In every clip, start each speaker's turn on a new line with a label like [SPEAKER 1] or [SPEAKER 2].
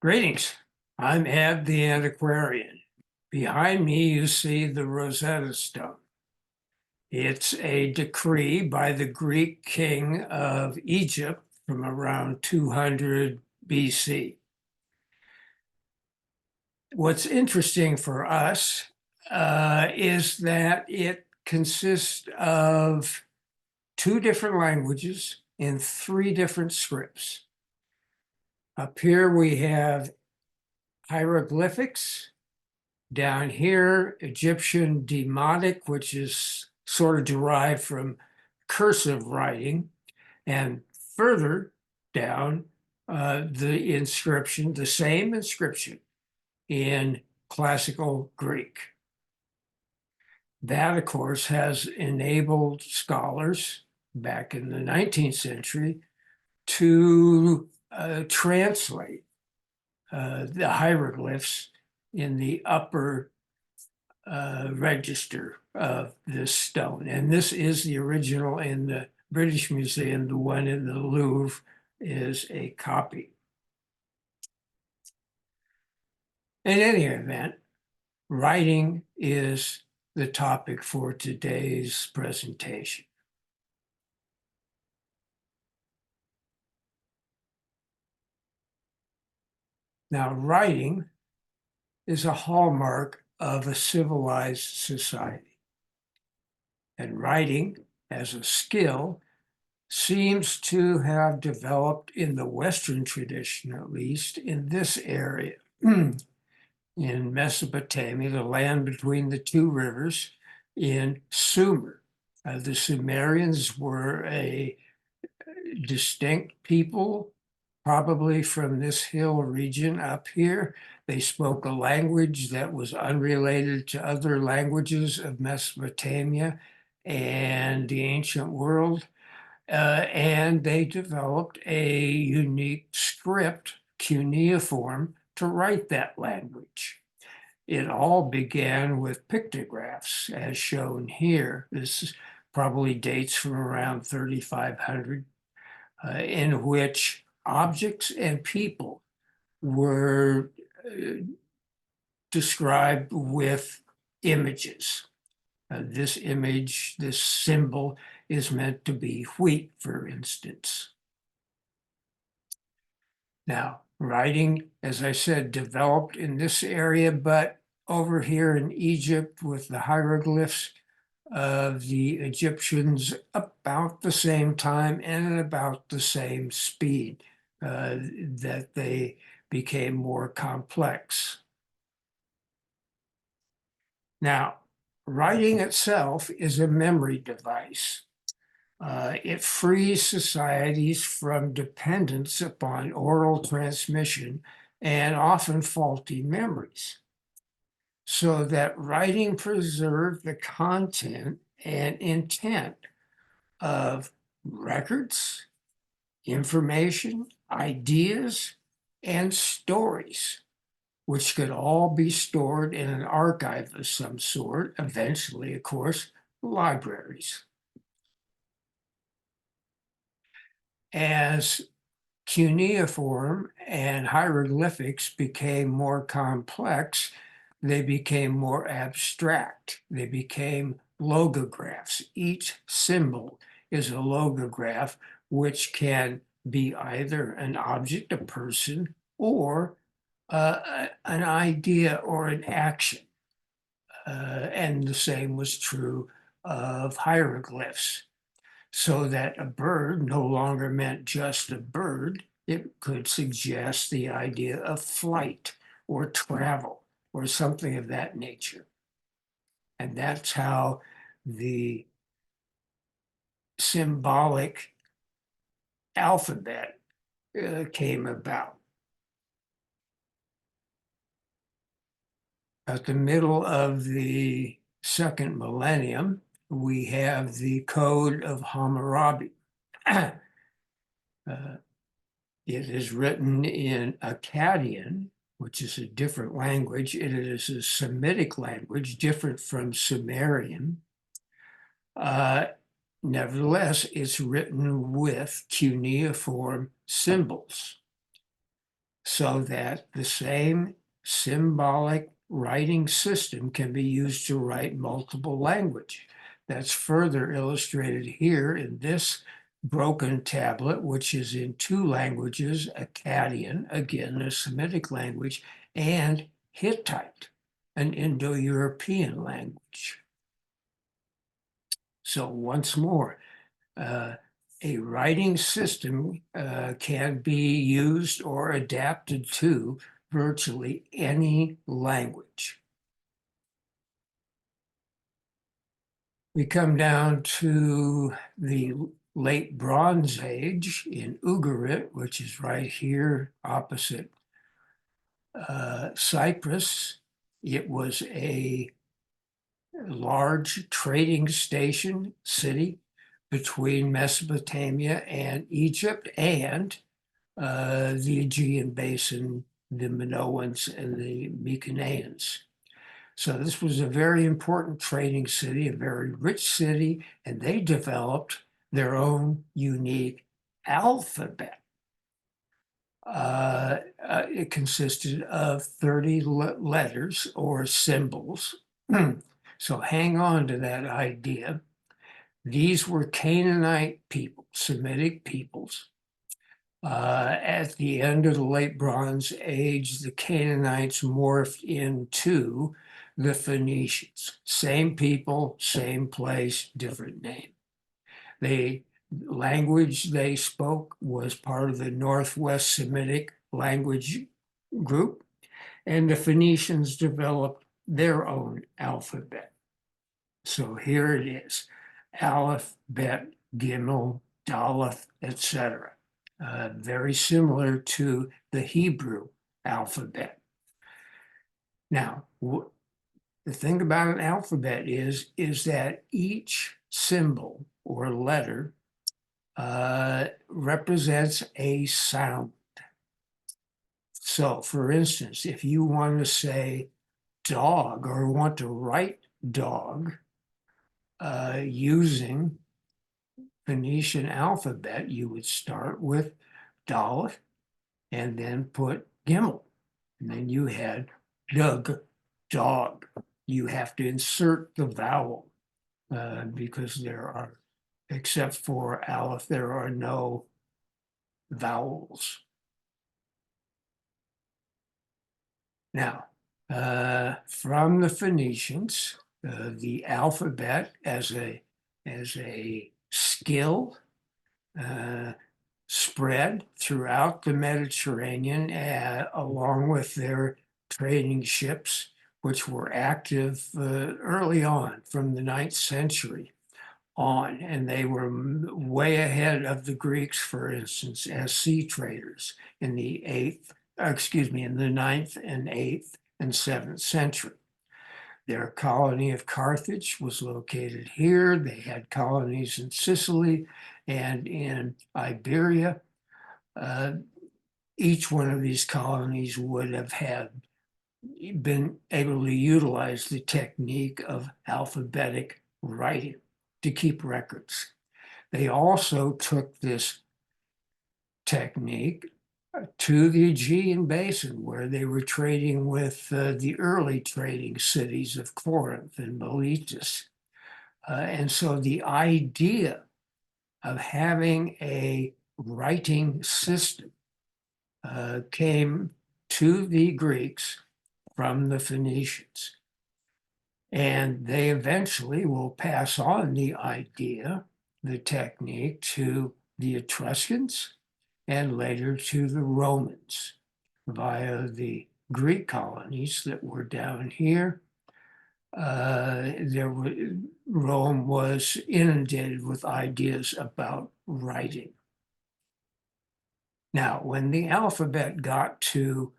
[SPEAKER 1] Greetings, I'm Ed the Antiquarian. Behind me you see the Rosetta Stone. It's a decree by the Greek king of Egypt from around 200 BC. What's interesting for us is that it consists of two different languages in three different scripts. Up here we have hieroglyphics. Down here, Egyptian Demotic, which is sort of derived from cursive writing, and further down, the same inscription in classical Greek. That, of course, has enabled scholars back in the 19th century to translate the hieroglyphs in the upper register of this stone. And this is the original in the British Museum. The one in the Louvre is a copy. In any event, writing is the topic for today's presentation. Now, writing is a hallmark of a civilized society. And writing as a skill seems to have developed in the Western tradition, at least in this area. In Mesopotamia, the land between the two rivers, in Sumer. The Sumerians were a distinct people, probably from this hill region up here. They spoke a language that was unrelated to other languages of Mesopotamia and the ancient world. And they developed a unique script, cuneiform, to write that language. It all began with pictographs, as shown here. This probably dates from around 3500, in which objects and people were described with images. This image, this symbol, is meant to be wheat, for instance. Now, writing, as I said, developed in this area, but over here in Egypt with the hieroglyphs of the Egyptians about the same time and at about the same speed that they became more complex. Now, writing itself is a memory device. It frees societies from dependence upon oral transmission and often faulty memories, so that writing preserved the content and intent of records, information, ideas, and stories, which could all be stored in an archive of some sort, eventually, of course, libraries. As cuneiform and hieroglyphics became more complex, they became more abstract. They became logographs. Each symbol is a logograph, which can be either an object, a person, or an idea or an action. And the same was true of hieroglyphs. So that a bird no longer meant just a bird. It could suggest the idea of flight or travel or something of that nature. And that's how the symbolic alphabet came about. At the middle of the second millennium, we have the Code of Hammurabi. It is written in Akkadian, which is a different language. It is a Semitic language, different from Sumerian. Nevertheless, it's written with cuneiform symbols. so that the same symbolic writing system can be used to write multiple language. That's further illustrated here in this broken tablet, which is in two languages, Akkadian, again, a Semitic language, and Hittite, an Indo-European language. So once more, a writing system can be used or adapted to virtually any language. We come down to the late Bronze Age in Ugarit, which is right here opposite Cyprus. It was a large trading station city between Mesopotamia and Egypt and the Aegean Basin, the Minoans and the Mycenaeans. So this was a very important trading city, a very rich city, and they developed their own unique alphabet. It consisted of 30 letters or symbols. So hang on to that idea. These were Canaanite people, Semitic peoples. At the end of the late Bronze Age, the Canaanites morphed into the Phoenicians. Same people, same place, different name. The language they spoke was part of the Northwest Semitic language group, and the Phoenicians developed their own alphabet. So here it is, Aleph, Bet, Gimel, Daleth, etc. Very similar to the Hebrew alphabet. Now, the thing about an alphabet is that each symbol or letter represents a sound. So, for instance, if you want to say dog or want to write dog using Phoenician alphabet, you would start with Daleth and then put Gimel. And then you had Dug, dog. You have to insert the vowel because there are, except for Aleph, there are no vowels. Now, from the Phoenicians, the alphabet as a skill spread throughout the Mediterranean along with their trading ships, which were active early on from the 9th century on, and they were way ahead of the Greeks, for instance, as sea traders in the 9th and 8th and 7th century. Their colony of Carthage was located here. They had colonies in Sicily and in Iberia. Each one of these colonies would have been able to utilize the technique of alphabetic writing to keep records. They also took this technique to the Aegean Basin, where they were trading with the early trading cities of Corinth and Miletus. And so the idea of having a writing system came to the Greeks from the Phoenicians. And they eventually will pass on the idea, the technique, to the Etruscans and later to the Romans via the Greek colonies that were down here. Rome was inundated with ideas about writing. Now, when the alphabet got to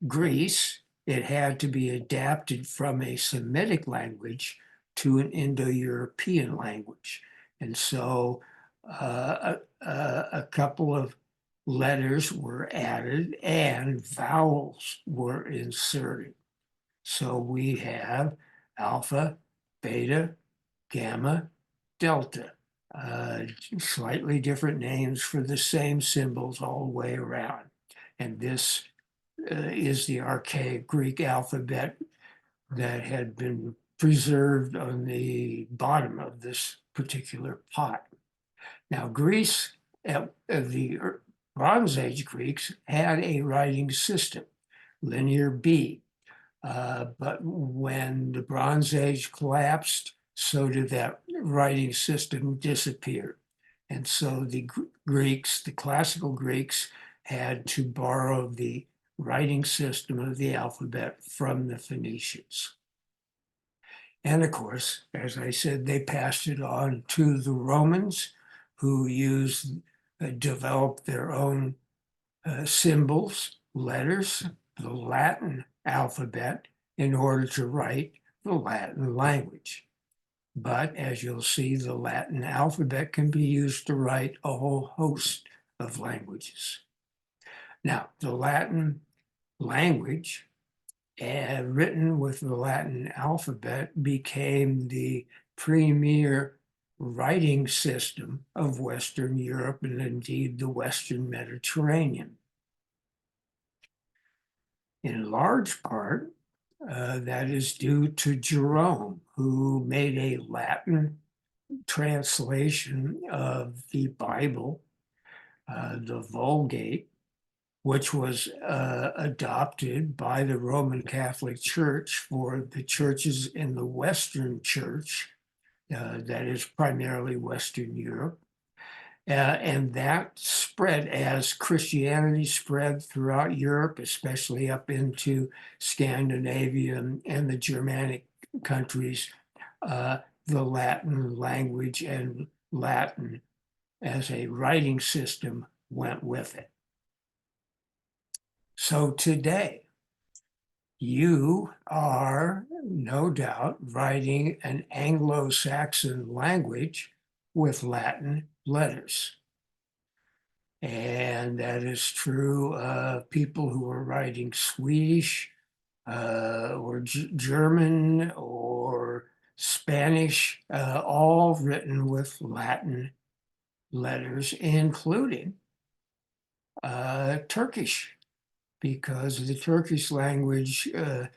[SPEAKER 1] Greece, it had to be adapted from a Semitic language to an Indo-European language. And so a couple of letters were added and vowels were inserted. So we have alpha, beta, gamma, delta. uh, slightly different names for the same symbols all the way around. And this is the archaic Greek alphabet that had been preserved on the bottom of this particular pot. Now, Greece, the Bronze Age Greeks had a writing system, Linear B. But when the Bronze Age collapsed, so did that writing system disappear. And so the Greeks, the classical Greeks, had to borrow the writing system of the alphabet from the Phoenicians. And of course, as I said, they passed it on to the Romans, who developed their own symbols, letters, the Latin alphabet, in order to write the Latin language. But as you'll see, the Latin alphabet can be used to write a whole host of languages. Now, the Latin language, written with the Latin alphabet, became the premier writing system of Western Europe and indeed the Western Mediterranean. In large part, that is due to Jerome, who made a Latin translation of the Bible, the Vulgate, which was adopted by the Roman Catholic Church for the churches in the Western Church, that is primarily Western Europe. And that spread as Christianity spread throughout Europe, especially up into Scandinavia and the Germanic countries. The Latin language and Latin as a writing system went with it. So today, you are no doubt writing an Anglo-Saxon language with Latin letters. And that is true of people who are writing Swedish or German or Spanish, all written with Latin letters, including Turkish, because the Turkish language, the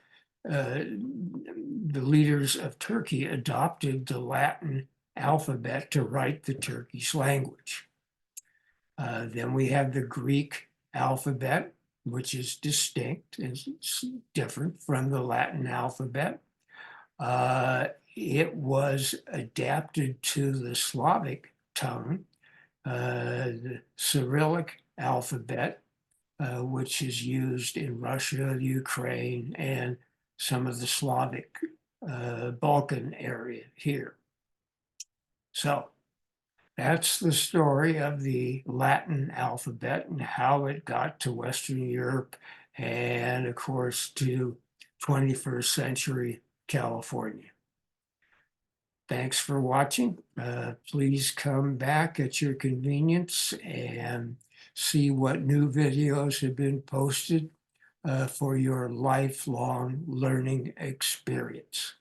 [SPEAKER 1] leaders of Turkey adopted the Latin alphabet to write the Turkish language. Then we have the Greek alphabet, which is distinct and different from the Latin alphabet. It was adapted to the Slavic tongue, the Cyrillic alphabet, which is used in Russia, Ukraine, and some of the Slavic Balkan area here. So that's the story of the Latin alphabet and how it got to Western Europe and, of course, to 21st century California. Thanks for watching. Please come back at your convenience and see what new videos have been posted for your lifelong learning experience.